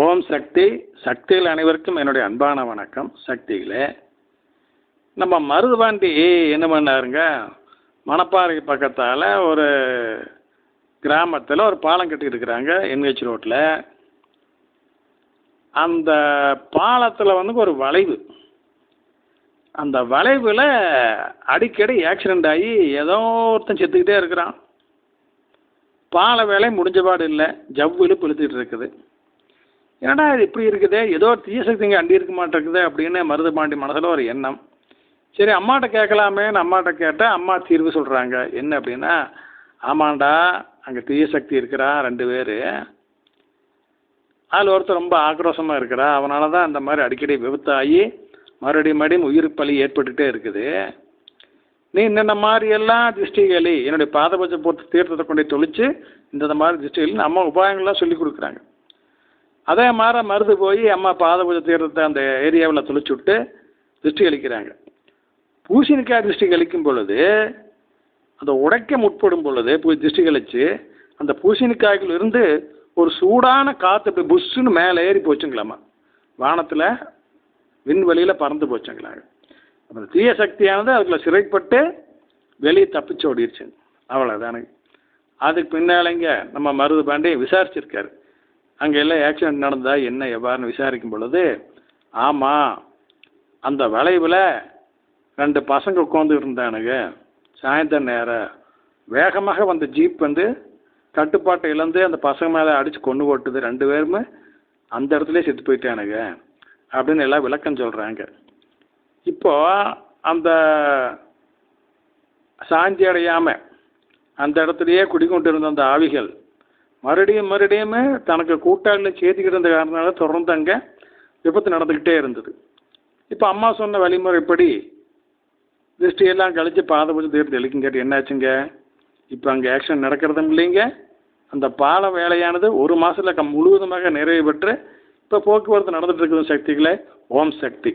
ஓம் சக்தி. சக்திகள் அனைவருக்கும் என்னுடைய அன்பான வணக்கம். சக்திகளே, நம்ம மருதுபாண்டி என்ன பண்ணாருங்க, மணப்பாறை பக்கத்தால் ஒரு கிராமத்தில் ஒரு பாலம் கட்டிட்டு இருக்கிறாங்க என்ஹெச் ரோட்டில். அந்த பாலத்தில் வந்து ஒரு வளைவு, அந்த வளைவில் அடிக்கடி ஆக்சிடெண்ட் ஆகி ஏதோ ஒருத்தன் செத்துக்கிட்டே இருக்கிறான். பால வேலை முடிஞ்ச பாடு இல்லை, ஜவ்விழு இழுத்துக்கிட்டு இருக்குது. ஏன்னா இது இப்படி இருக்குது, ஏதோ தீய சக்திங்க அண்டி இருக்க மாட்டேங்குது அப்படின்னு மருதுபாண்டி மனசில் ஒரு எண்ணம். சரி, அம்மாட்ட கேட்கலாமேன்னு அம்மாட்ட கேட்டால் அம்மா தீர்வு சொல்கிறாங்க. என்ன அப்படின்னா, ஆமாண்டா அங்கே தீய சக்தி இருக்கிறா 2 பேர், அதில் ஒருத்தர் ரொம்ப ஆக்ரோஷமாக இருக்கிறா, அவனால தான் அந்த மாதிரி அடிக்கடி விபத்தாகி மறுபடியும் உயிர் பலி ஏற்பட்டுகிட்டே இருக்குது. நீ இந்த மாதிரியெல்லாம் திருஷ்டிகளி என்னுடைய பாதபட்ச பொறுத்து தீர்த்தத்தை கொண்டு தொழிச்சு இந்த மாதிரி திருஷ்டிகளி அம்மா உபாயங்கள்லாம் சொல்லி கொடுக்குறாங்க. அதே மாதிரி மருது போய் அம்மா பாதபூஜை தீர்த்தத்தை அந்த ஏரியாவில் தொளிச்சு விட்டு திருஷ்டி கழிக்கிறாங்க. பூசணிக்காய் திருஷ்டி கழிக்கும் பொழுது, அந்த உடைக்க முற்படும் பொழுது திருஷ்டி கழிச்சு அந்த பூசணிக்காய்கள் இருந்து ஒரு சூடான காற்று இப்படி புஷ்ஷுன்னு மேலே ஏறி போச்சுங்களாம்மா, வானத்தில் விண்வெளியில் பறந்து போச்சுங்களாங்க. அந்த தீய சக்தியானது அதுக்குள்ள சிறைப்பட்டு வெளியே தப்பிச்சு ஓடிடுச்சுங்க. அவ்வளோதானுங்க. அதுக்கு பின்னாலேங்க நம்ம மருதுபாண்டி விசாரிச்சிருக்காரு, அங்கே எல்லாம் ஆக்சிடென்ட் நடந்ததா என்ன எவ்வாறுன்னு விசாரிக்கும் பொழுது, ஆமாம் அந்த வளைவில் 2 பசங்க உட்காந்து இருந்தானுங்க. சாயந்தர நேரம் வேகமாக வந்த ஜீப் வந்து கட்டுப்பாட்டை இழந்து அந்த பசங்க மேலே அடித்து கொண்டு போட்டுது. 2 பேருமே அந்த இடத்துல செத்து போயிட்டானுங்க அப்படின்னு எல்லாம் விளக்கம் சொல்கிறாங்க. இப்போது அந்த சாந்தி அடையாமல் அந்த இடத்துலையே குடிக்கொண்டு இருந்த அந்த ஆவிகள் மறுபடியும் தனக்கு கூட்டாளில் சேர்த்துக்கிட்டு இருந்த காரணத்தினால தொடர்ந்து அங்கே விபத்து நடந்துக்கிட்டே இருந்தது. இப்போ அம்மா சொன்ன வழிமுறைப்படி திருஷ்டியெல்லாம் கழித்து பாதபூஜை தீர்த்து தெளிக்கும் கேட்டு என்னாச்சுங்க, இப்போ அங்கே ஆக்சிடென்ட் நடக்கிறதும் இல்லைங்க. அந்த பால வேலையானது 1 மாதத்தில் முழுவதுமாக நிறைவு பெற்று இப்போ போக்குவரத்து நடந்துட்டு இருக்குது. சக்திகளே, ஓம் சக்தி.